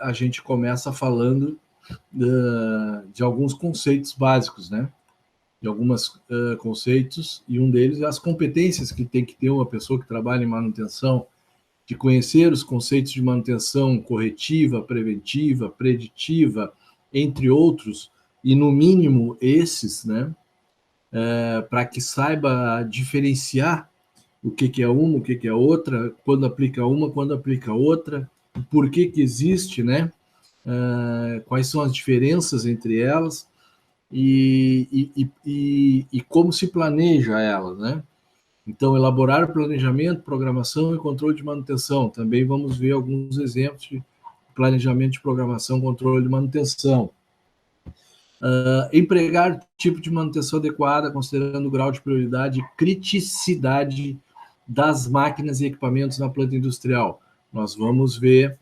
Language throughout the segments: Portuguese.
a gente começa falando de alguns conceitos básicos, né? De alguns conceitos, e um deles é as competências que tem que ter uma pessoa que trabalha em manutenção, de conhecer os conceitos de manutenção corretiva, preventiva, preditiva, entre outros, e no mínimo esses, né? Para que saiba diferenciar o que é uma, o que é outra, quando aplica uma, quando aplica outra, por que existe, né? Quais são as diferenças entre elas e como se planeja elas, né? Então, elaborar o planejamento, programação e controle de manutenção. Também vamos ver alguns exemplos de planejamento de programação, controle de manutenção. Empregar tipo de manutenção adequada, considerando o grau de prioridade e criticidade das máquinas e equipamentos na planta industrial. Nós vamos ver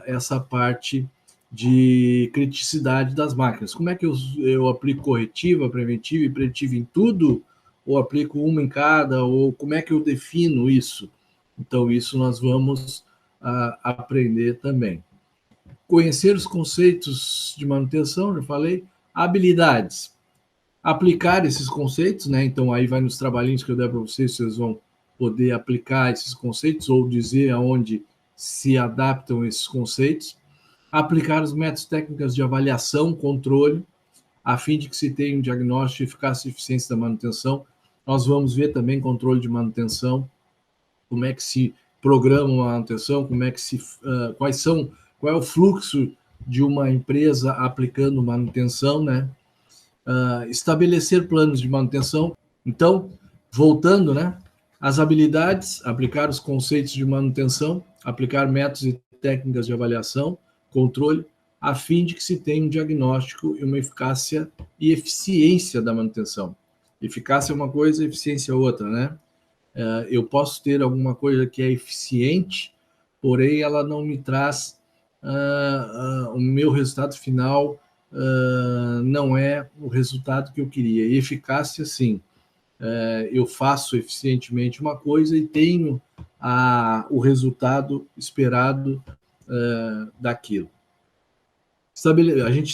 essa parte de criticidade das máquinas. Como é que eu aplico corretiva, preventiva e preditiva em tudo? Ou aplico uma em cada? Ou como é que eu defino isso? Então, isso nós vamos aprender também. Conhecer os conceitos de manutenção, já falei. Habilidades. Aplicar esses conceitos, né? Então, aí vai nos trabalhinhos que eu der para vocês, vocês vão poder aplicar esses conceitos ou dizer aonde se adaptam esses conceitos. Aplicar os métodos técnicos de avaliação, controle, a fim de que se tenha um diagnóstico de eficácia e eficiência da manutenção. Nós vamos ver também controle de manutenção, como é que se programa uma manutenção, como é que qual é o fluxo de uma empresa aplicando manutenção, né? Estabelecer planos de manutenção. Então, voltando, né? As habilidades, aplicar os conceitos de manutenção, aplicar métodos e técnicas de avaliação, controle, a fim de que se tenha um diagnóstico e uma eficácia e eficiência da manutenção. Eficácia é uma coisa, eficiência é outra, né? Eu posso ter alguma coisa que é eficiente, porém ela não me traz o meu resultado final, não é o resultado que eu queria. E eficácia, sim. Eu faço eficientemente uma coisa e tenho o resultado esperado daquilo.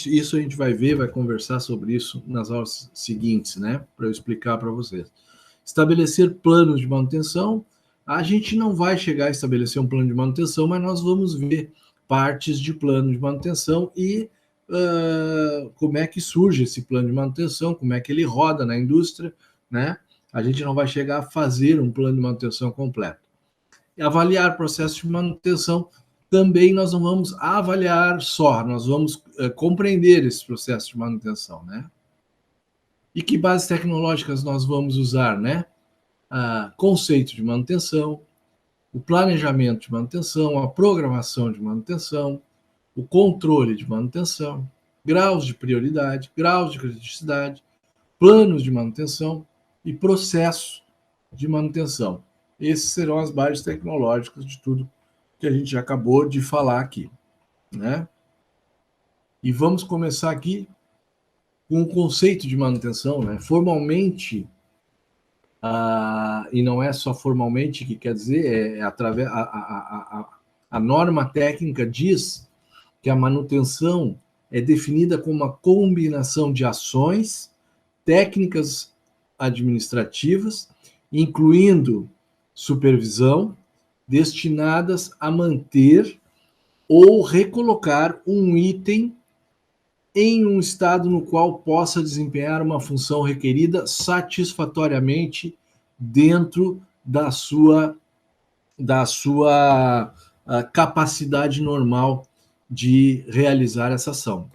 Isso a gente vai ver, vai conversar sobre isso nas aulas seguintes, né? Para eu explicar para vocês. Estabelecer planos de manutenção. A gente não vai chegar a estabelecer um plano de manutenção, mas nós vamos ver partes de plano de manutenção e como é que surge esse plano de manutenção, como é que ele roda na indústria, né? A gente não vai chegar a fazer um plano de manutenção completo. E avaliar processos de manutenção, também nós não vamos avaliar só, nós vamos compreender esse processo de manutenção, né? E que bases tecnológicas nós vamos usar, né? Conceito de manutenção, o planejamento de manutenção, a programação de manutenção, o controle de manutenção, graus de prioridade, graus de criticidade, planos de manutenção e processo de manutenção. Esses serão as bases tecnológicas de tudo que a gente já acabou de falar aqui, né? E vamos começar aqui com o conceito de manutenção, né? Formalmente, e não é só formalmente que quer dizer, através a norma técnica diz que a manutenção é definida como uma combinação de ações técnicas administrativas, incluindo supervisão, destinadas a manter ou recolocar um item em um estado no qual possa desempenhar uma função requerida satisfatoriamente dentro da sua capacidade normal de realizar essa ação.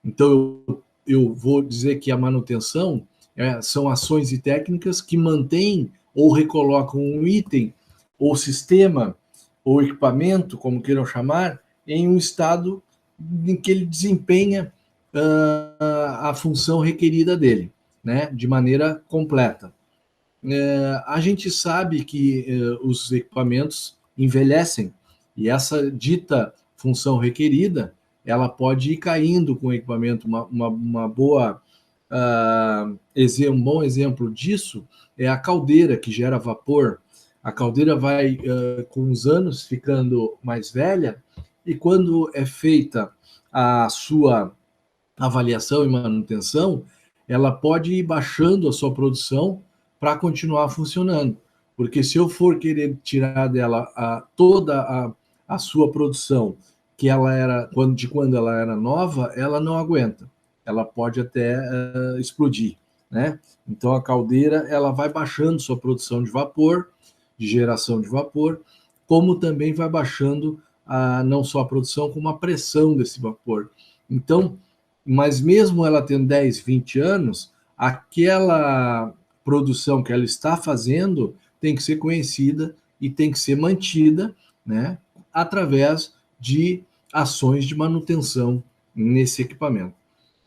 Então, eu vou dizer que a manutenção são ações e técnicas que mantêm ou recolocam um item, ou sistema, ou equipamento, como queiram chamar, em um estado em que ele desempenha a função requerida dele, né, de maneira completa. A gente sabe que os equipamentos envelhecem, e essa dita função requerida, ela pode ir caindo com o equipamento. Uma boa, um bom exemplo disso é a caldeira, que gera vapor. A caldeira vai, com os anos, ficando mais velha, e quando é feita a sua avaliação e manutenção, ela pode ir baixando a sua produção para continuar funcionando. Porque se eu for querer tirar dela toda a sua produção, que ela era de quando ela era nova, ela não aguenta. Ela pode até explodir, né? Então a caldeira ela vai baixando sua produção de vapor, de geração de vapor, como também vai baixando não só a produção, como a pressão desse vapor. Então, mas mesmo ela tendo 10, 20 anos, aquela produção que ela está fazendo tem que ser conhecida e tem que ser mantida, né, através de ações de manutenção nesse equipamento.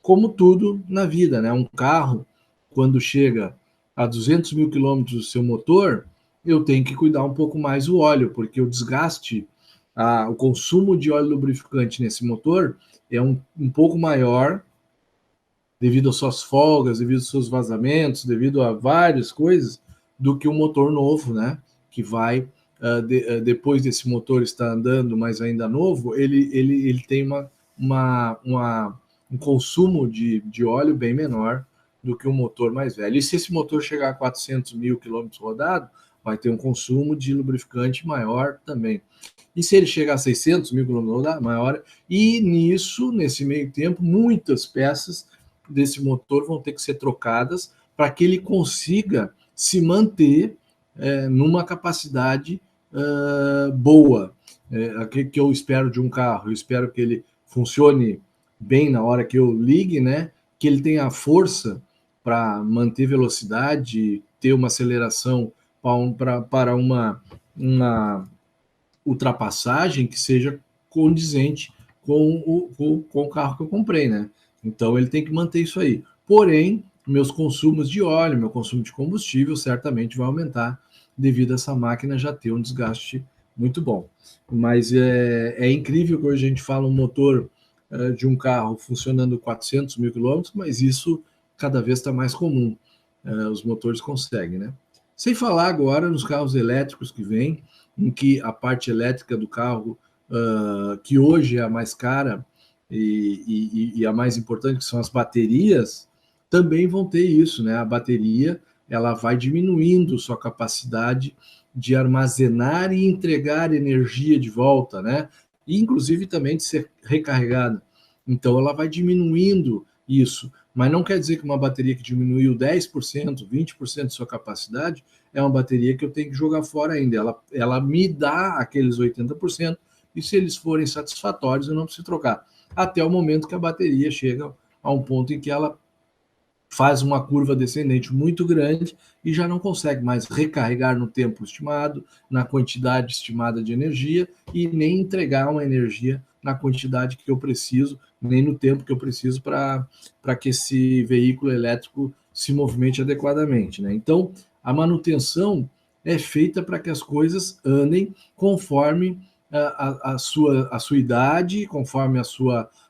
Como tudo na vida, né? Um carro, quando chega a 200 mil quilômetros do seu motor, eu tenho que cuidar um pouco mais do óleo, porque o desgaste, o consumo de óleo lubrificante nesse motor é um pouco maior devido às suas folgas, devido aos seus vazamentos, devido a várias coisas, do que um motor novo, né? Que vai, depois desse motor estar andando, mas ainda novo, ele tem um consumo de óleo bem menor do que um motor mais velho. E se esse motor chegar a 400 mil quilômetros rodados, vai ter um consumo de lubrificante maior também. E se ele chegar a 600 mil quilômetros rodados, maior. E nesse meio tempo, muitas peças desse motor vão ter que ser trocadas para que ele consiga se manter numa capacidade boa. Que eu espero de um carro, eu espero que ele funcione bem na hora que eu ligue, né? Que ele tenha força para manter velocidade, ter uma aceleração para uma ultrapassagem que seja condizente com o carro que eu comprei, né? Então ele tem que manter isso aí. Porém, meus consumos de óleo, meu consumo de combustível certamente vai aumentar devido a essa máquina já ter um desgaste muito bom. Mas é incrível que hoje a gente fala um motor de um carro funcionando 400 mil quilômetros, mas isso cada vez está mais comum. Os motores conseguem, né? Sem falar agora nos carros elétricos que vêm, em que a parte elétrica do carro, que hoje é a mais cara e a mais importante, que são as baterias, também vão ter isso, né? A bateria ela vai diminuindo sua capacidade de armazenar e entregar energia de volta, né? E inclusive também de ser recarregada. Então ela vai diminuindo isso, mas não quer dizer que uma bateria que diminuiu 10%, 20% de sua capacidade é uma bateria que eu tenho que jogar fora ainda. Ela me dá aqueles 80%, e se eles forem satisfatórios, eu não preciso trocar. Até o momento que a bateria chega a um ponto em que ela faz uma curva descendente muito grande e já não consegue mais recarregar no tempo estimado, na quantidade estimada de energia, e nem entregar uma energia na quantidade que eu preciso, nem no tempo que eu preciso para que esse veículo elétrico se movimente adequadamente, né? Então, a manutenção é feita para que as coisas andem conforme a sua idade, conforme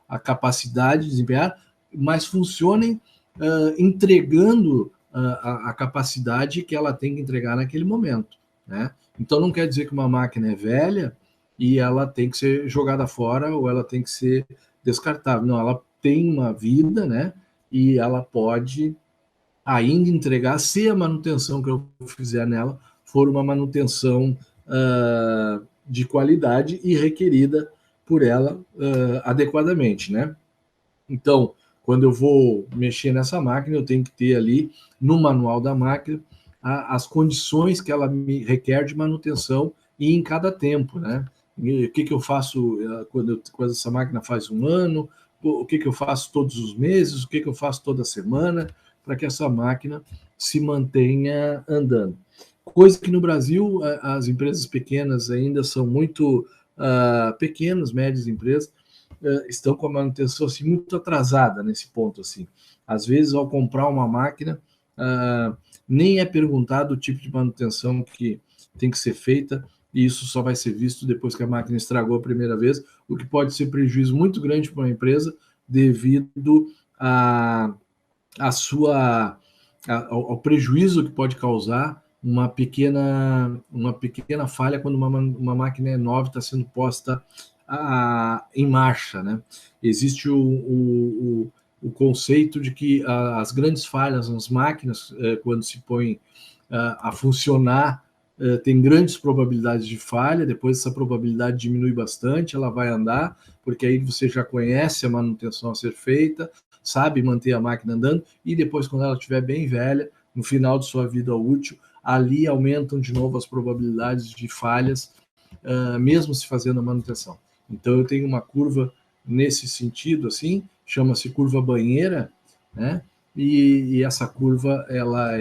a capacidade de desempenhar, mas funcionem entregando a capacidade que ela tem que entregar naquele momento, né? Então não quer dizer que uma máquina é velha e ela tem que ser jogada fora ou ela tem que ser descartável. Não, ela tem uma vida, né? E ela pode ainda entregar, se a manutenção que eu fizer nela for uma manutenção de qualidade e requerida por ela adequadamente, né? Então, quando eu vou mexer nessa máquina, eu tenho que ter ali no manual da máquina as condições que ela me requer de manutenção e em cada tempo, né? E o que eu faço quando essa máquina faz um ano, o que eu faço todos os meses, o que eu faço toda semana, para que essa máquina se mantenha andando. Coisa que no Brasil as empresas pequenas ainda são muito pequenas, médias empresas, estão com a manutenção assim, muito atrasada nesse ponto. Assim. Às vezes, ao comprar uma máquina, nem é perguntado o tipo de manutenção que tem que ser feita, e isso só vai ser visto depois que a máquina estragou a primeira vez, o que pode ser prejuízo muito grande para uma empresa devido ao prejuízo que pode causar uma pequena falha quando uma máquina é nova está sendo posta em marcha, né? Existe o conceito de que as grandes falhas nas máquinas, quando se põem a funcionar, tem grandes probabilidades de falha, depois essa probabilidade diminui bastante, ela vai andar, porque aí você já conhece a manutenção a ser feita, sabe manter a máquina andando, e depois, quando ela estiver bem velha, no final de sua vida útil, ali aumentam de novo as probabilidades de falhas, mesmo se fazendo a manutenção. Então, eu tenho uma curva nesse sentido, assim, chama-se curva banheira, né? E essa curva, ela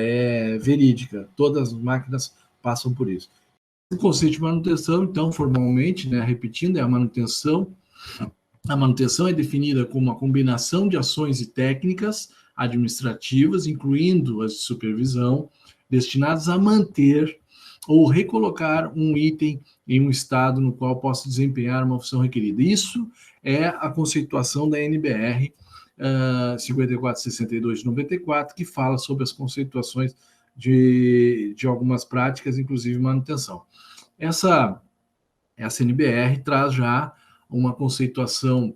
é verídica. Todas as máquinas passam por isso. O conceito de manutenção, então, formalmente, né, repetindo, é a manutenção. A manutenção é definida como uma combinação de ações e técnicas administrativas, incluindo as de supervisão, destinadas a manter ou recolocar um item em um estado no qual possa desempenhar uma função requerida. Isso é a conceituação da NBR 5462 de 94, que fala sobre as conceituações de algumas práticas, inclusive manutenção. Essa NBR traz já uma conceituação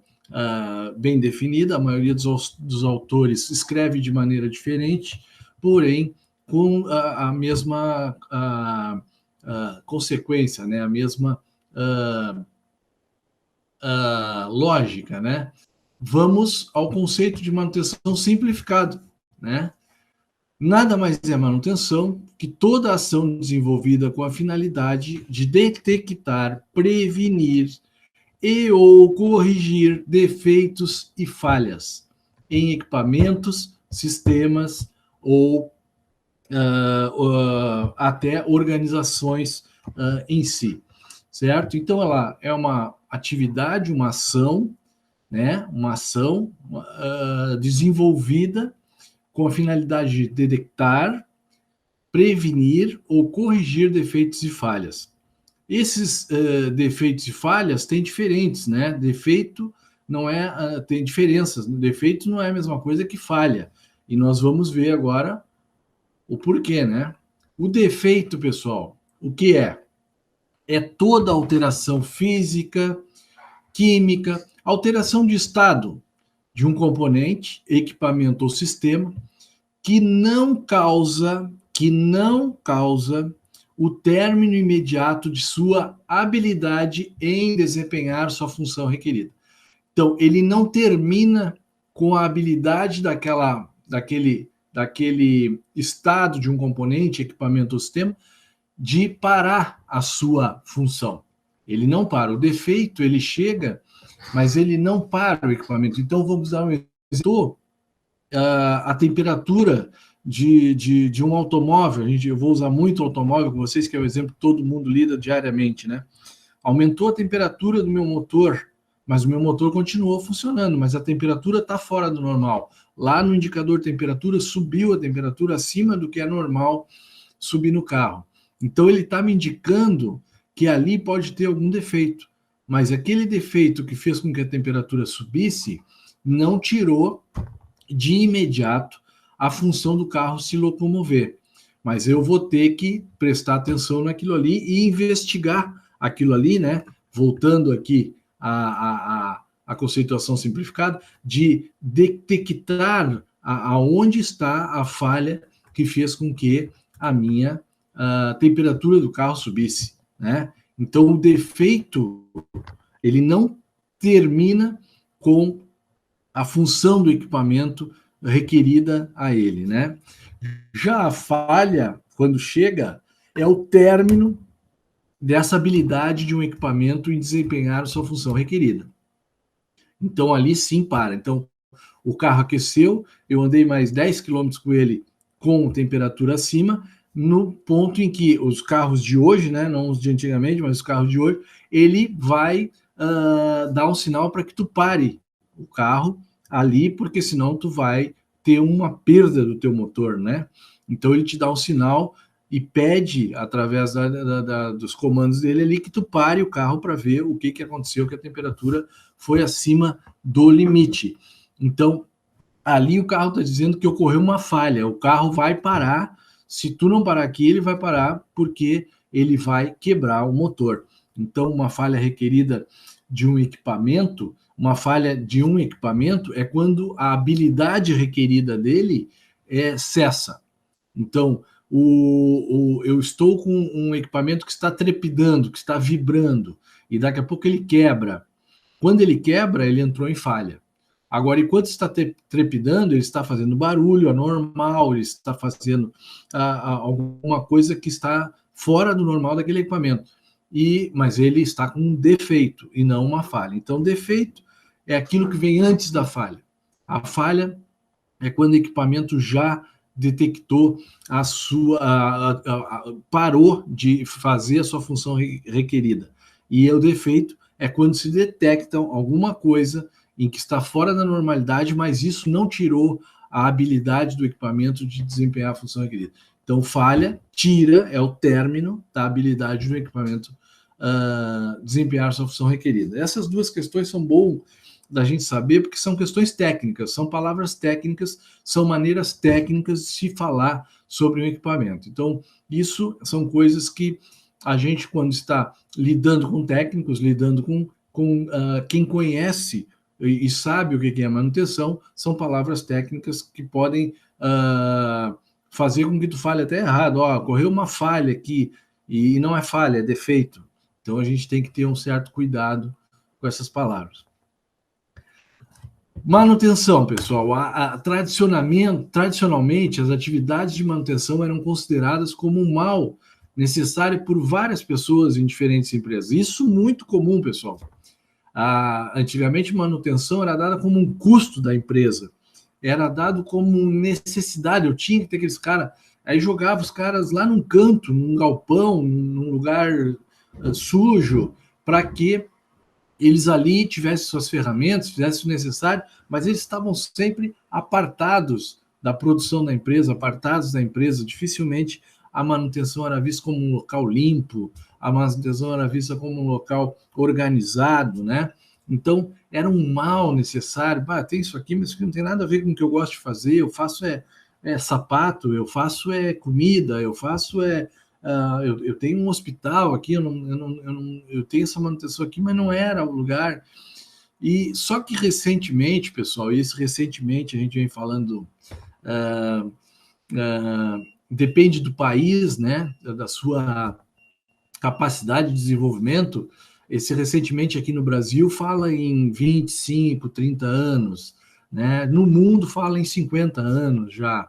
bem definida, a maioria dos autores escreve de maneira diferente, porém com a mesma consequência, né? A mesma lógica, né? Vamos ao conceito de manutenção simplificado, né? Nada mais é manutenção que toda ação desenvolvida com a finalidade de detectar, prevenir e ou corrigir defeitos e falhas em equipamentos, sistemas ou até organizações em si, certo? Então, ela é uma atividade, uma ação, né? Uma ação desenvolvida com a finalidade de detectar, prevenir ou corrigir defeitos e falhas. Esses defeitos e falhas têm diferentes, né? Defeito não é, tem diferenças. Defeito não é a mesma coisa que falha. E nós vamos ver agora o porquê, né? O defeito, pessoal, o que é? É toda alteração física, química, alteração de estado de um componente, equipamento ou sistema que não causa o término imediato de sua habilidade em desempenhar sua função requerida. Então, ele não termina com a habilidade daquele estado de um componente, equipamento ou sistema, de parar a sua função. Ele não para. O defeito, ele chega, mas ele não para o equipamento. Então, vamos dar um exemplo. A temperatura de um automóvel, eu vou usar muito automóvel com vocês, que é o exemplo que todo mundo lida diariamente, né? Aumentou a temperatura do meu motor, mas o meu motor continuou funcionando, mas a temperatura está fora do normal. Lá no indicador de temperatura, subiu a temperatura acima do que é normal subir no carro. Então, ele está me indicando que ali pode ter algum defeito, mas aquele defeito que fez com que a temperatura subisse não tirou de imediato a função do carro se locomover. Mas eu vou ter que prestar atenção naquilo ali e investigar aquilo ali, né? Voltando aqui à conceituação simplificada, de detectar aonde está a falha que fez com que a minha temperatura do carro subisse, né? Então, o defeito, ele não termina com a função do equipamento requerida a ele, né? Já a falha, quando chega, é o término dessa habilidade de um equipamento em desempenhar a sua função requerida. Então, ali sim para. Então, o carro aqueceu, eu andei mais 10 km com ele com temperatura acima, no ponto em que os carros de hoje, né, não os de antigamente, mas os carros de hoje, ele vai dar um sinal para que tu pare o carro ali, porque senão tu vai ter uma perda do teu motor, né? Então ele te dá um sinal e pede, através dos comandos dele ali, que tu pare o carro para ver o que aconteceu, que a temperatura foi acima do limite. Então, ali o carro está dizendo que ocorreu uma falha, o carro vai parar, se tu não parar aqui, ele vai parar porque ele vai quebrar o motor. Então, uma falha requerida de um equipamento, é quando a habilidade requerida dele cessa. Então, eu estou com um equipamento que está trepidando, que está vibrando, e daqui a pouco ele quebra. Quando ele quebra, ele entrou em falha. Agora, enquanto está trepidando, ele está fazendo barulho anormal, ele está fazendo alguma coisa que está fora do normal daquele equipamento. Mas ele está com um defeito e não uma falha. Então, defeito é aquilo que vem antes da falha. A falha é quando o equipamento já detectou parou de fazer a sua função requerida. E o defeito é quando se detecta alguma coisa em que está fora da normalidade, mas isso não tirou a habilidade do equipamento de desempenhar a função requerida. Então, falha, é o término da habilidade do equipamento desempenhar a sua função requerida. Essas duas questões são boas da gente saber, porque são questões técnicas, são palavras técnicas, são maneiras técnicas de se falar sobre um equipamento. Então, isso são coisas que a gente, quando está lidando com técnicos, lidando com quem conhece e sabe o que é manutenção, são palavras técnicas que podem fazer com que tu fale até errado. Ocorreu uma falha aqui, e não é falha, é defeito. Então, a gente tem que ter um certo cuidado com essas palavras. Manutenção, pessoal. Tradicionalmente, as atividades de manutenção eram consideradas como um mal necessário por várias pessoas em diferentes empresas. Isso muito comum, pessoal. Antigamente, manutenção era dada como um custo da empresa. Era dado como necessidade. Eu tinha que ter aqueles caras. Aí jogava os caras lá num canto, num galpão, num lugar sujo, para que eles ali tivessem suas ferramentas, fizessem o necessário, mas eles estavam sempre apartados da produção da empresa, apartados da empresa. Dificilmente a manutenção era vista como um local limpo, a manutenção era vista como um local organizado, né? Então, era um mal necessário. Tem isso aqui, mas isso aqui não tem nada a ver com o que eu gosto de fazer. Eu faço sapato, eu faço comida, eu faço eu tenho um hospital aqui, eu tenho essa manutenção aqui, mas não era o lugar. E só que recentemente, pessoal, recentemente a gente vem falando, depende do país, né, da sua capacidade de desenvolvimento. Recentemente aqui no Brasil fala em 25, 30 anos, né? No mundo fala em 50 anos já,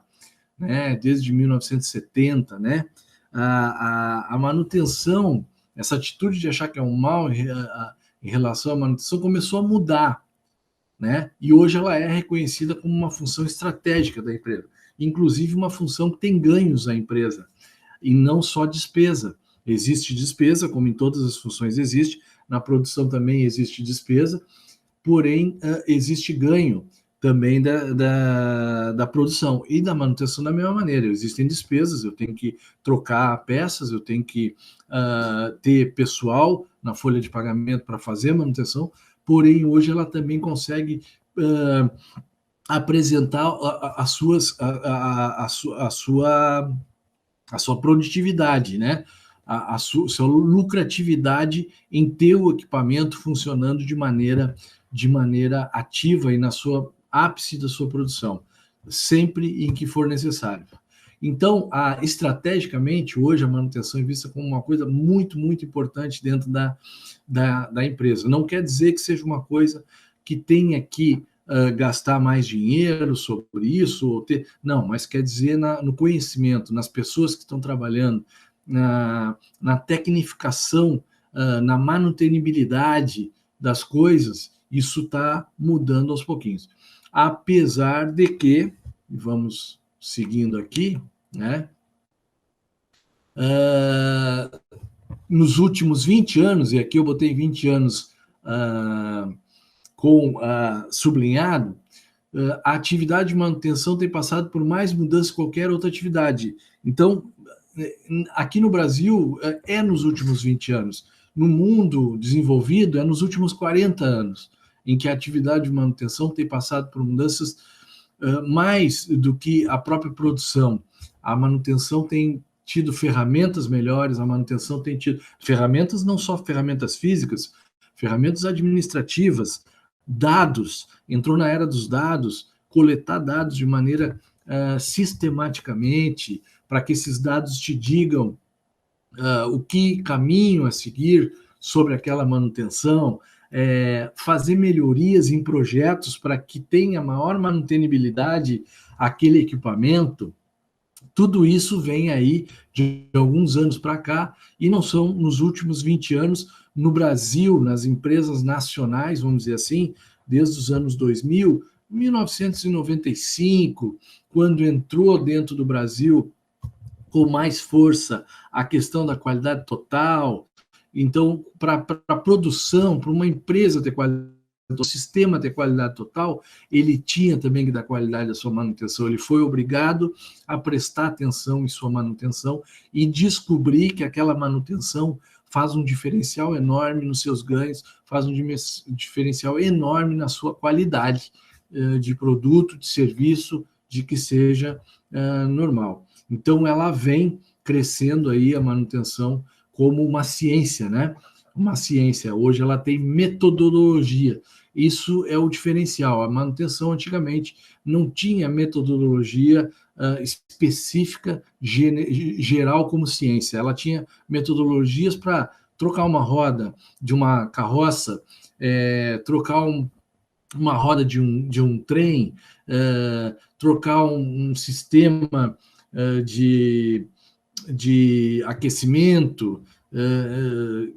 né? Desde 1970, né? A manutenção, essa atitude de achar que é um mal em relação à manutenção começou a mudar, né? E hoje ela é reconhecida como uma função estratégica da empresa, inclusive uma função que tem ganhos à empresa, e não só despesa. Existe despesa, como em todas as funções existe, na produção também existe despesa, porém existe ganho também da produção e da manutenção da mesma maneira. Existem despesas, eu tenho que trocar peças, eu tenho que ter pessoal na folha de pagamento para fazer a manutenção, porém hoje ela também consegue apresentar a sua produtividade, né? A sua lucratividade em ter o equipamento funcionando de maneira ativa e na sua ápice da sua produção, sempre em que for necessário. Então, estrategicamente, hoje a manutenção é vista como uma coisa muito, muito importante dentro da empresa. Não quer dizer que seja uma coisa que tenha que gastar mais dinheiro sobre isso, não, mas quer dizer no conhecimento, nas pessoas que estão trabalhando, na tecnificação, na manutenibilidade das coisas. Isso está mudando aos pouquinhos. Apesar de que, vamos seguindo aqui, né? Nos últimos 20 anos, e aqui eu botei 20 anos sublinhado, a atividade de manutenção tem passado por mais mudanças que qualquer outra atividade. Então, aqui no Brasil, é nos últimos 20 anos. No mundo desenvolvido, é nos últimos 40 anos, em que a atividade de manutenção tem passado por mudanças mais do que a própria produção. A manutenção tem tido ferramentas melhores, a manutenção tem tido ferramentas, não só ferramentas físicas, ferramentas administrativas, dados, entrou na era dos dados, coletar dados de maneira sistematicamente, para que esses dados te digam o que caminho a seguir sobre aquela manutenção, fazer melhorias em projetos para que tenha maior manutenibilidade aquele equipamento. Tudo isso vem aí de alguns anos para cá, e não são nos últimos 20 anos, no Brasil, nas empresas nacionais, vamos dizer assim, desde os anos 2000, 1995, quando entrou dentro do Brasil com mais força a questão da qualidade total. Então, para a produção, para uma empresa ter qualidade, o sistema ter qualidade total, ele tinha também que dar qualidade à sua manutenção. Ele foi obrigado a prestar atenção em sua manutenção e descobrir que aquela manutenção faz um diferencial enorme nos seus ganhos, faz um diferencial enorme na sua qualidade de produto, de serviço, de que seja normal. Então, ela vem crescendo aí a manutenção como uma ciência, né? Uma ciência. Hoje ela tem metodologia. Isso é o diferencial. A manutenção antigamente não tinha metodologia específica, geral como ciência. Ela tinha metodologias para trocar uma roda de uma carroça, trocar uma roda de um trem, trocar um sistema de aquecimento.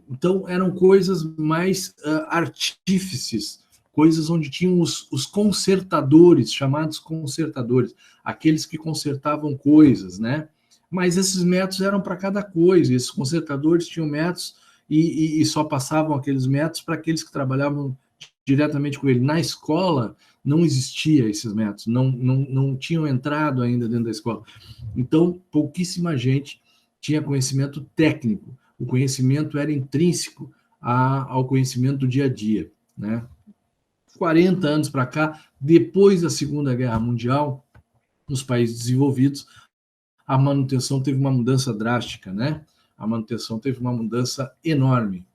Então, eram coisas mais artífices, coisas onde tinham os consertadores, chamados consertadores, aqueles que consertavam coisas, né? Mas esses métodos eram para cada coisa, esses consertadores tinham métodos e só passavam aqueles métodos para aqueles que trabalhavam diretamente com ele. Na escola, não existia esses métodos, não tinham entrado ainda dentro da escola. Então, pouquíssima gente tinha conhecimento técnico. O conhecimento era intrínseco ao conhecimento do dia a dia, né? 40 anos para cá, depois da Segunda Guerra Mundial, nos países desenvolvidos, a manutenção teve uma mudança drástica, né? A manutenção teve uma mudança enorme.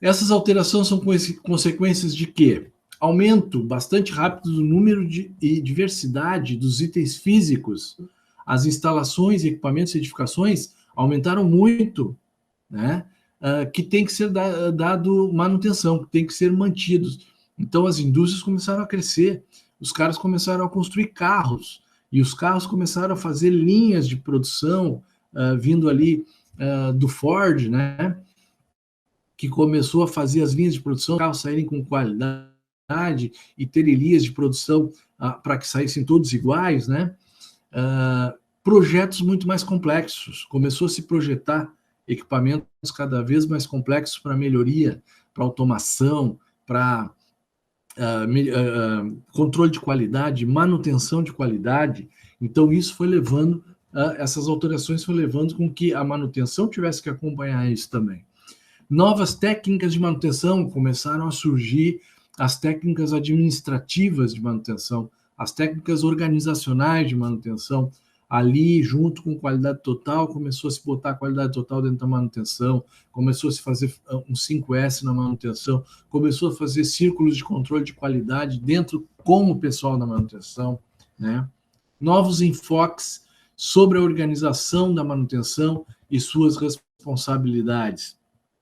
Essas alterações são consequências de quê? Aumento bastante rápido do número e diversidade dos itens físicos. As instalações, equipamentos e edificações aumentaram muito, né? Que tem que ser dado manutenção, que tem que ser mantidos. Então, as indústrias começaram a crescer, os caras começaram a construir carros, e os carros começaram a fazer linhas de produção, vindo ali do Ford, né? Que começou a fazer as linhas de produção, os carros saírem com qualidade e terem linhas de produção para que saíssem todos iguais, né? Projetos muito mais complexos, começou a se projetar equipamentos cada vez mais complexos para melhoria, para automação, para controle de qualidade, manutenção de qualidade. Então, isso foi levando, essas alterações foi levando com que a manutenção tivesse que acompanhar isso também. Novas técnicas de manutenção começaram a surgir, as técnicas administrativas de manutenção, as técnicas organizacionais de manutenção. Ali, junto com qualidade total, começou a se botar a qualidade total dentro da manutenção, começou a se fazer um 5S na manutenção, começou a fazer círculos de controle de qualidade dentro com o pessoal da manutenção, né? Novos enfoques sobre a organização da manutenção e suas responsabilidades.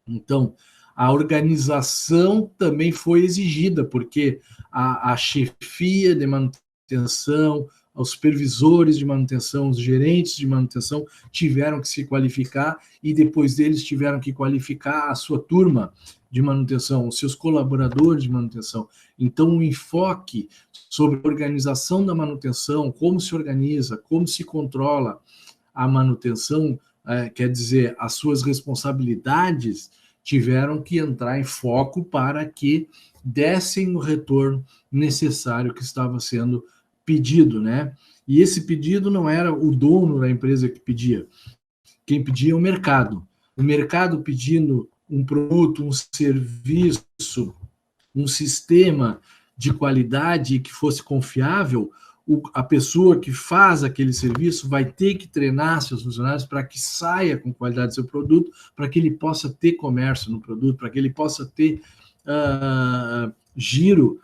Então, a organização também foi exigida, porque a chefia de manutenção, os supervisores de manutenção, os gerentes de manutenção tiveram que se qualificar e depois deles tiveram que qualificar a sua turma de manutenção, os seus colaboradores de manutenção. Então, o enfoque sobre a organização da manutenção, como se organiza, como se controla a manutenção, quer dizer, as suas responsabilidades, tiveram que entrar em foco para que dessem o retorno necessário que estava sendo pedido, né? E esse pedido não era o dono da empresa que pedia. Quem pedia é o mercado. O mercado pedindo um produto, um serviço, um sistema de qualidade que fosse confiável, a pessoa que faz aquele serviço vai ter que treinar seus funcionários para que saia com qualidade do seu produto, para que ele possa ter comércio no produto, para que ele possa ter giro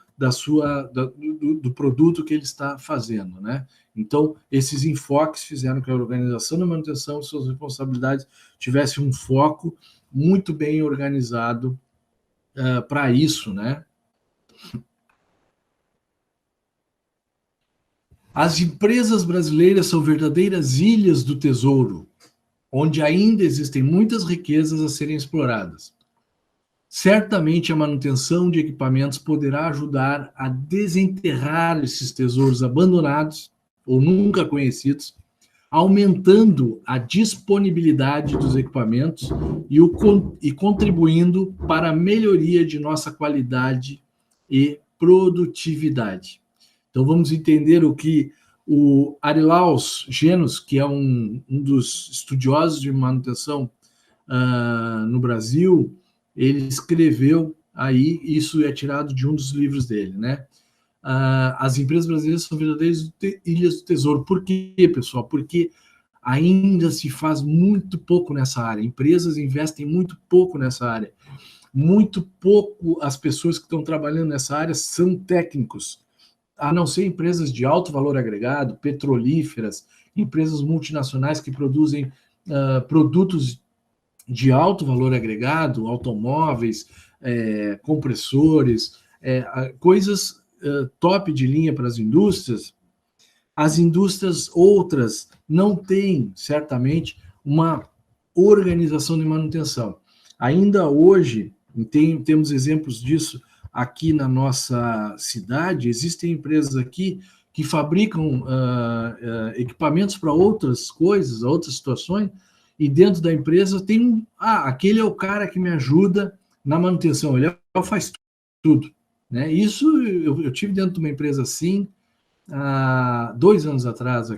do produto que ele está fazendo, né? Então, esses enfoques fizeram que a organização da manutenção de suas responsabilidades tivesse um foco muito bem organizado para isso, né? As empresas brasileiras são verdadeiras ilhas do tesouro, onde ainda existem muitas riquezas a serem exploradas. Certamente a manutenção de equipamentos poderá ajudar a desenterrar esses tesouros abandonados ou nunca conhecidos, aumentando a disponibilidade dos equipamentos e contribuindo para a melhoria de nossa qualidade e produtividade. Então, vamos entender o que o Arilaus Genos, que é um dos estudiosos de manutenção no Brasil, ele escreveu aí, isso é tirado de um dos livros dele, né? As empresas brasileiras são verdadeiras ilhas do tesouro. Por quê, pessoal? Porque ainda se faz muito pouco nessa área. Empresas investem muito pouco nessa área. Muito pouco as pessoas que estão trabalhando nessa área são técnicos, a não ser empresas de alto valor agregado, petrolíferas, empresas multinacionais que produzem produtos de alto valor agregado, automóveis, compressores, coisas top de linha para as indústrias. As indústrias outras não têm, certamente, uma organização de manutenção. Ainda hoje, temos exemplos disso aqui na nossa cidade, existem empresas aqui que fabricam equipamentos para outras coisas, outras situações, e dentro da empresa tem aquele é o cara que me ajuda na manutenção, ele faz tudo, né? Isso eu tive dentro de uma empresa assim, há 2 anos atrás,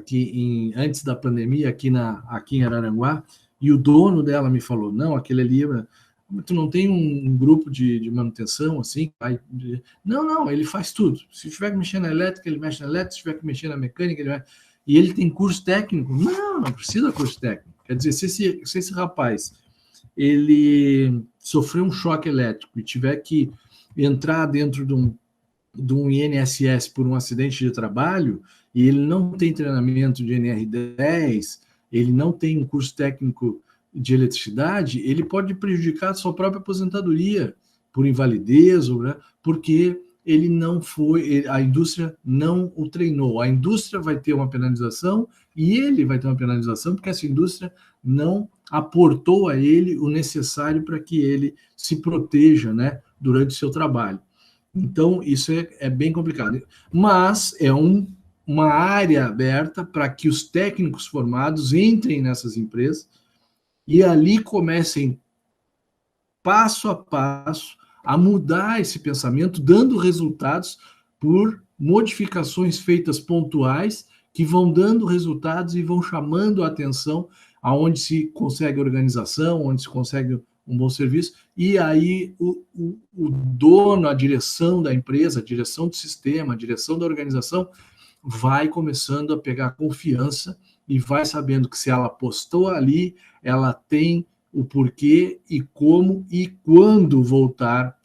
antes da pandemia, aqui em Araranguá, e o dono dela me falou, não, aquele ali, tu não tem um grupo de manutenção, assim? Não, ele faz tudo. Se tiver que mexer na elétrica, ele mexe na elétrica, se tiver que mexer na mecânica, ele mexe. E ele tem curso técnico? Não precisa curso técnico. Quer dizer, se esse rapaz ele sofreu um choque elétrico e tiver que entrar dentro de um INSS por um acidente de trabalho, e ele não tem treinamento de NR10, ele não tem um curso técnico de eletricidade, ele pode prejudicar a sua própria aposentadoria por invalidez, né? Porque ele não foi, a indústria não o treinou. A indústria vai ter uma penalização e ele vai ter uma penalização porque essa indústria não aportou a ele o necessário para que ele se proteja, né, durante o seu trabalho. Então, isso é bem complicado. Mas é uma área aberta para que os técnicos formados entrem nessas empresas e ali comecem, passo a passo, a mudar esse pensamento, dando resultados por modificações feitas pontuais, que vão dando resultados e vão chamando a atenção aonde se consegue organização, onde se consegue um bom serviço, e aí o dono, a direção da empresa, a direção do sistema, a direção da organização, vai começando a pegar confiança e vai sabendo que se ela apostou ali, ela tem o porquê e como e quando voltar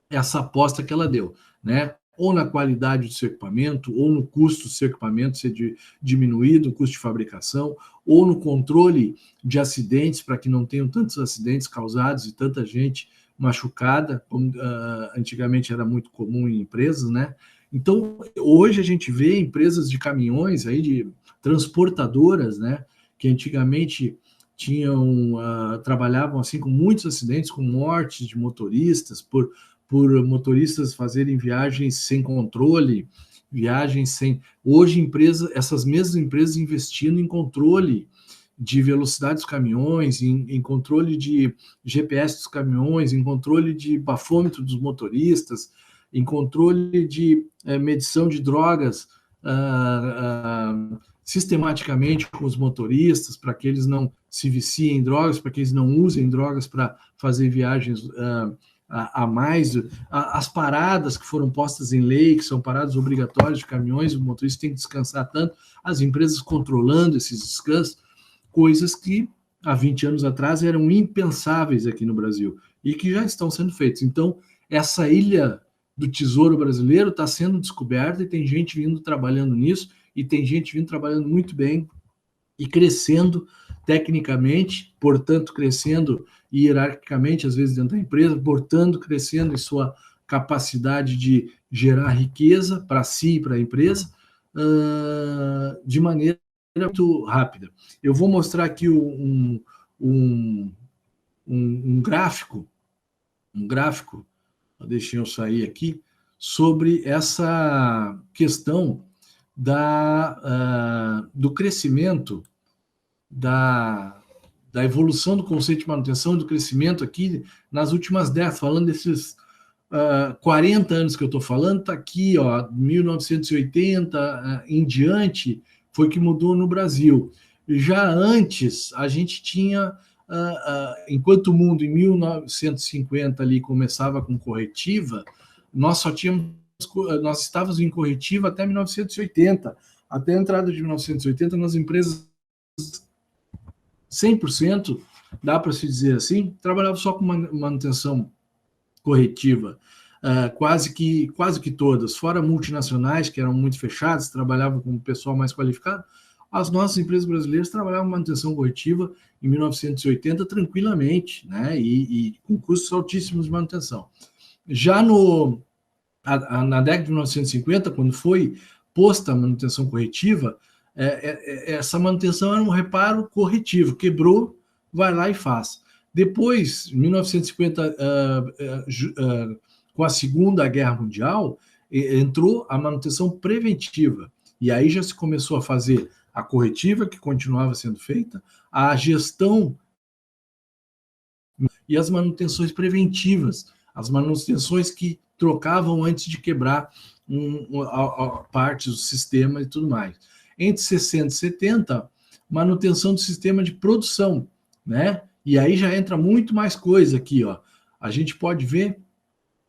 essa aposta que ela deu, né? Ou na qualidade do seu equipamento, ou no custo do seu equipamento ser diminuído, o custo de fabricação, ou no controle de acidentes, para que não tenham tantos acidentes causados e tanta gente machucada, como antigamente era muito comum em empresas, né? Então, hoje a gente vê empresas de caminhões, aí, de transportadoras, né? Que antigamente trabalhavam assim com muitos acidentes, com mortes de motoristas, por motoristas fazerem viagens sem controle, viagens sem... Hoje, essas mesmas empresas investindo em controle de velocidade dos caminhões, em controle de GPS dos caminhões, em controle de bafômetro dos motoristas, em controle de medição de drogas sistematicamente com os motoristas, para que eles não se viciem em drogas, para que eles não usem drogas para fazer viagens a mais, as paradas que foram postas em lei, que são paradas obrigatórias de caminhões, o motorista tem que descansar tanto, as empresas controlando esses descansos, coisas que há 20 anos atrás eram impensáveis aqui no Brasil e que já estão sendo feitas. Então, essa ilha do tesouro brasileiro está sendo descoberta e tem gente vindo trabalhando nisso e tem gente vindo trabalhando muito bem e crescendo tecnicamente, portanto, crescendo hierarquicamente, às vezes dentro da empresa, portanto, crescendo em sua capacidade de gerar riqueza para si e para a empresa, de maneira muito rápida. Eu vou mostrar aqui um gráfico, deixa eu sair aqui, sobre essa questão do crescimento, da evolução do conceito de manutenção e do crescimento aqui nas últimas décadas, falando desses 40 anos que eu estou falando, está aqui, ó, 1980 em diante, foi que mudou no Brasil. Já antes, a gente tinha, enquanto o mundo em 1950 ali começava com corretiva, nós estávamos em corretiva até 1980. Até a entrada de 1980, nas empresas 100%, dá para se dizer assim, trabalhava só com manutenção corretiva, quase que todas, fora multinacionais, que eram muito fechadas, trabalhavam com o pessoal mais qualificado, as nossas empresas brasileiras trabalhavam manutenção corretiva em 1980 tranquilamente, né, e com custos altíssimos de manutenção. Já na década de 1950, quando foi posta a manutenção corretiva, essa manutenção era um reparo corretivo, quebrou, vai lá e faz. Depois, em 1950, com a Segunda Guerra Mundial, entrou a manutenção preventiva, e aí já se começou a fazer a corretiva, que continuava sendo feita, a gestão e as manutenções preventivas, as manutenções que trocavam antes de quebrar partes do sistema e tudo mais. Entre 60 e 70, manutenção do sistema de produção, né? E aí já entra muito mais coisa aqui, ó. A gente pode ver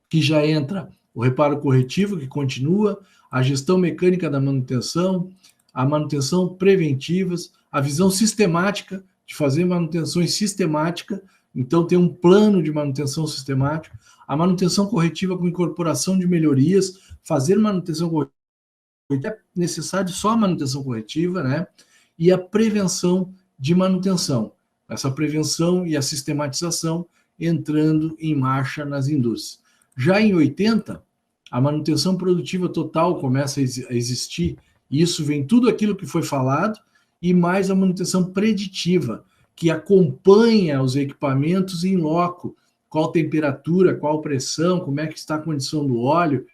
que já entra o reparo corretivo, que continua, a gestão mecânica da manutenção, a manutenção preventivas, a visão sistemática de fazer manutenções sistemática, então tem um plano de manutenção sistemática, a manutenção corretiva com incorporação de melhorias, fazer manutenção corretiva, é necessário só a manutenção corretiva, né? E a prevenção de manutenção, essa prevenção e a sistematização entrando em marcha nas indústrias. Já em 80, a manutenção produtiva total começa a existir, e isso vem tudo aquilo que foi falado, e mais a manutenção preditiva, que acompanha os equipamentos em loco, qual temperatura, qual pressão, como é que está a condição do óleo,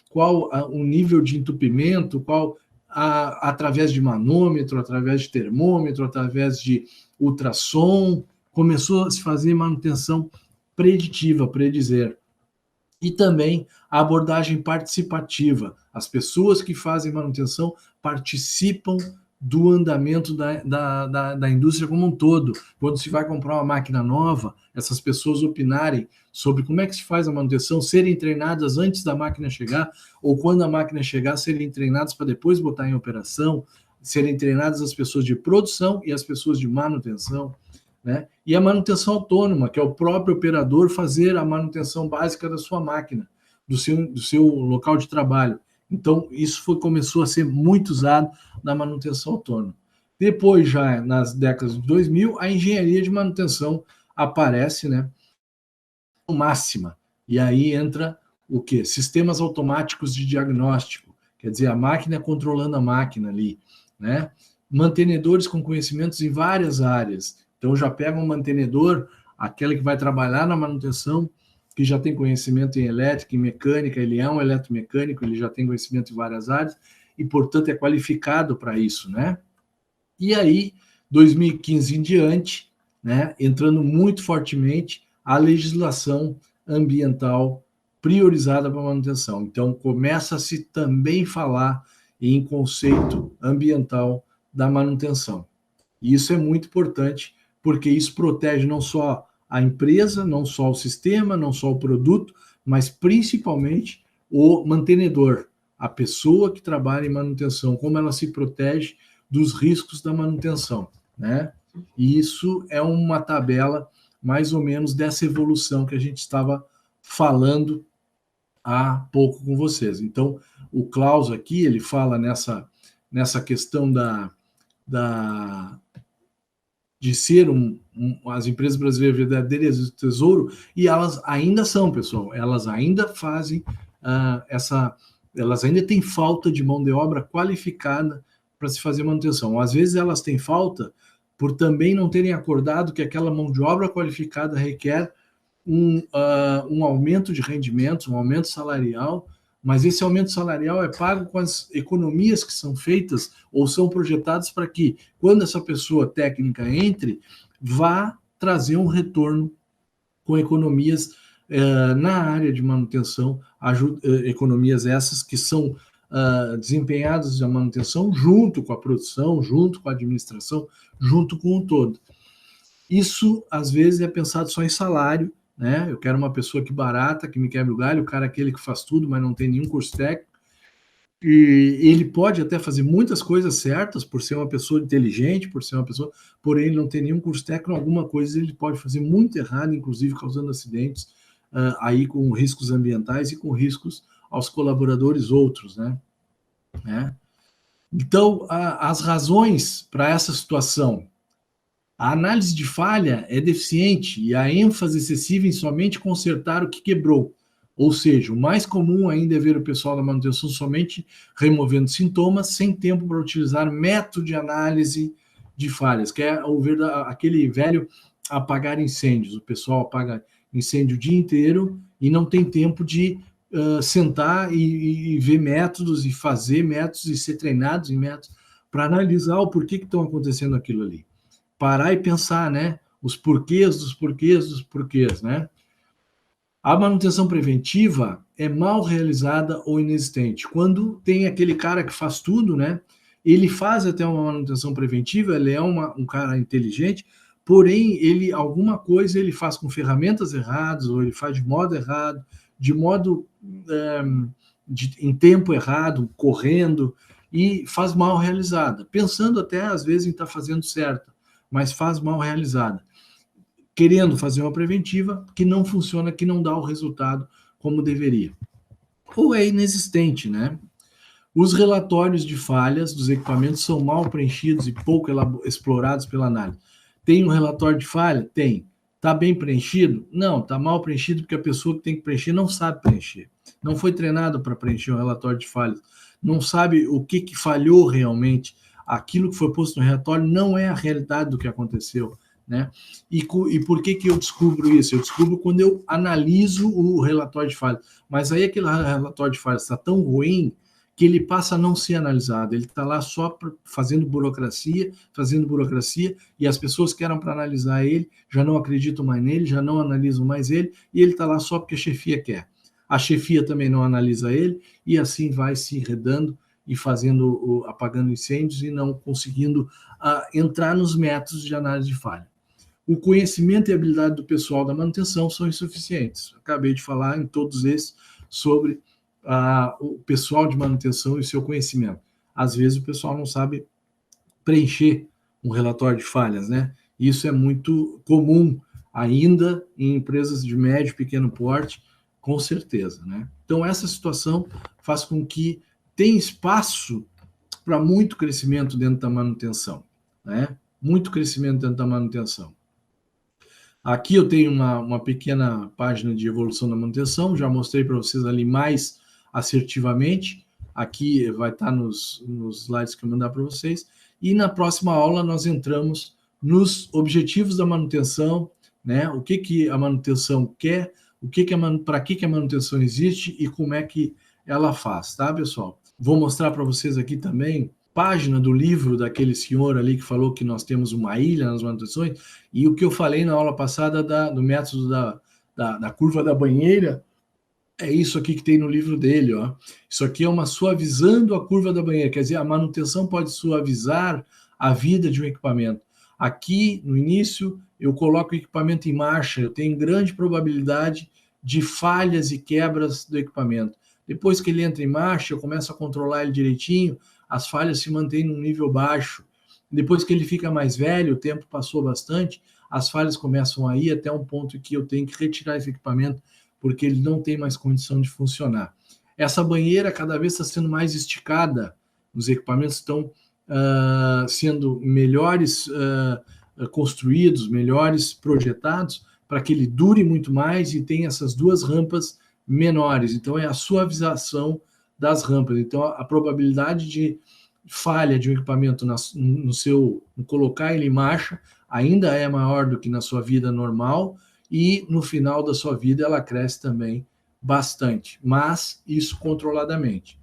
qual o nível de entupimento, qual através de manômetro, através de termômetro, através de ultrassom, começou a se fazer manutenção preditiva, predizer. E também a abordagem participativa. As pessoas que fazem manutenção participam do andamento da indústria como um todo. Quando se vai comprar uma máquina nova, essas pessoas opinarem sobre como é que se faz a manutenção, serem treinadas antes da máquina chegar, ou quando a máquina chegar, serem treinadas para depois botar em operação, serem treinadas as pessoas de produção e as pessoas de manutenção, né? E a manutenção autônoma, que é o próprio operador fazer a manutenção básica da sua máquina, do seu local de trabalho. Então, isso começou a ser muito usado na manutenção autônoma. Depois, já nas décadas de 2000, a engenharia de manutenção aparece, né, máxima. E aí entra o quê? Sistemas automáticos de diagnóstico, quer dizer, a máquina controlando a máquina ali, né? Mantenedores com conhecimentos em várias áreas. Então, já pega um mantenedor, aquele que vai trabalhar na manutenção, que já tem conhecimento em elétrica e mecânica, ele é um eletromecânico, ele já tem conhecimento em várias áreas, e, portanto, é qualificado para isso, né? E aí, 2015 em diante, né, entrando muito fortemente a legislação ambiental priorizada para a manutenção. Então, começa-se também falar em conceito ambiental da manutenção. E isso é muito importante, porque isso protege não só a empresa, não só o sistema, não só o produto, mas principalmente o mantenedor, a pessoa que trabalha em manutenção, como ela se protege dos riscos da manutenção, né? E isso é uma tabela mais ou menos dessa evolução que a gente estava falando há pouco com vocês. Então, o Klaus aqui, ele fala nessa questão de ser as empresas brasileiras verdadeiras do tesouro, e elas ainda são, pessoal, elas ainda fazem elas ainda têm falta de mão de obra qualificada para se fazer manutenção. Às vezes elas têm falta por também não terem acordado que aquela mão de obra qualificada requer um aumento de rendimentos, um aumento salarial, mas esse aumento salarial é pago com as economias que são feitas ou são projetadas para que, quando essa pessoa técnica entre, vá trazer um retorno com economias na área de manutenção, economias essas que são desempenhadas na manutenção junto com a produção, junto com a administração, junto com o todo. Isso, às vezes, é pensado só em salário, né? Eu quero uma pessoa que barata, que me quebre o galho, o cara é aquele que faz tudo, mas não tem nenhum curso técnico. E ele pode até fazer muitas coisas certas, por ser uma pessoa inteligente, por ser uma pessoa, porém ele não tem nenhum curso técnico, alguma coisa ele pode fazer muito errado, inclusive causando acidentes, aí com riscos ambientais e com riscos aos colaboradores outros, né? Então, as razões para essa situação: a análise de falha é deficiente e a ênfase excessiva em somente consertar o que quebrou. Ou seja, o mais comum ainda é ver o pessoal da manutenção somente removendo sintomas, sem tempo para utilizar método de análise de falhas, que é aquele velho apagar incêndios. O pessoal apaga incêndio o dia inteiro e não tem tempo de sentar e ver métodos e fazer métodos e ser treinados em métodos para analisar o porquê que estão acontecendo aquilo ali. Parar e pensar, né? Os porquês dos porquês dos porquês, né? A manutenção preventiva é mal realizada ou inexistente. Quando tem aquele cara que faz tudo, né? Ele faz até uma manutenção preventiva, ele é um cara inteligente, porém, alguma coisa ele faz com ferramentas erradas, ou ele faz de modo errado, de modo em tempo errado, correndo, e faz mal realizada, pensando até às vezes em estar fazendo certo, mas faz mal realizada, querendo fazer uma preventiva que não funciona, que não dá o resultado como deveria. Ou é inexistente, né? Os relatórios de falhas dos equipamentos são mal preenchidos e pouco explorados pela análise. Tem um relatório de falha? Tem. Está bem preenchido? Não, está mal preenchido porque a pessoa que tem que preencher não sabe preencher. Não foi treinado para preencher um relatório de falhas. Não sabe o que falhou realmente. Aquilo que foi posto no relatório não é a realidade do que aconteceu, né? E por que eu descubro isso? Eu descubro quando eu analiso o relatório de falhas. Mas aí aquele relatório de falhas está tão ruim que ele passa a não ser analisado. Ele está lá só fazendo burocracia, e as pessoas que eram para analisar ele já não acreditam mais nele, já não analisam mais ele, e ele está lá só porque a chefia quer. A chefia também não analisa ele, e assim vai se enredando e apagando incêndios e não conseguindo entrar nos métodos de análise de falha. O conhecimento e a habilidade do pessoal da manutenção são insuficientes. Acabei de falar em todos esses sobre o pessoal de manutenção e seu conhecimento. Às vezes o pessoal não sabe preencher um relatório de falhas, né? Isso é muito comum ainda em empresas de médio e pequeno porte, com certeza, né? Então essa situação faz com que tenha espaço para muito crescimento dentro da manutenção, né? Muito crescimento dentro da manutenção. Aqui eu tenho uma pequena página de evolução da manutenção, já mostrei para vocês ali mais assertivamente. Aqui vai estar nos slides que eu mandar para vocês. E na próxima aula nós entramos nos objetivos da manutenção, né? O que a manutenção quer, para que a manutenção existe e como é que ela faz, tá, pessoal? Vou mostrar para vocês aqui também página do livro daquele senhor ali que falou que nós temos uma ilha nas manutenções, e o que eu falei na aula passada do método da curva da banheira, é isso aqui que tem no livro dele, ó. Isso aqui é uma suavizando a curva da banheira, quer dizer, a manutenção pode suavizar a vida de um equipamento. Aqui, no início, eu coloco o equipamento em marcha, eu tenho grande probabilidade de falhas e quebras do equipamento. Depois que ele entra em marcha, eu começo a controlar ele direitinho, as falhas se mantêm num nível baixo. Depois que ele fica mais velho, o tempo passou bastante, as falhas começam a ir até um ponto que eu tenho que retirar esse equipamento, porque ele não tem mais condição de funcionar. Essa banheira cada vez está sendo mais esticada, os equipamentos estão sendo melhores construídos, melhores projetados, para que ele dure muito mais e tenha essas duas rampas menores. Então, é a suavização das rampas. Então, a probabilidade de falha de um equipamento no colocar ele em marcha ainda é maior do que na sua vida normal, e no final da sua vida ela cresce também bastante, mas isso controladamente.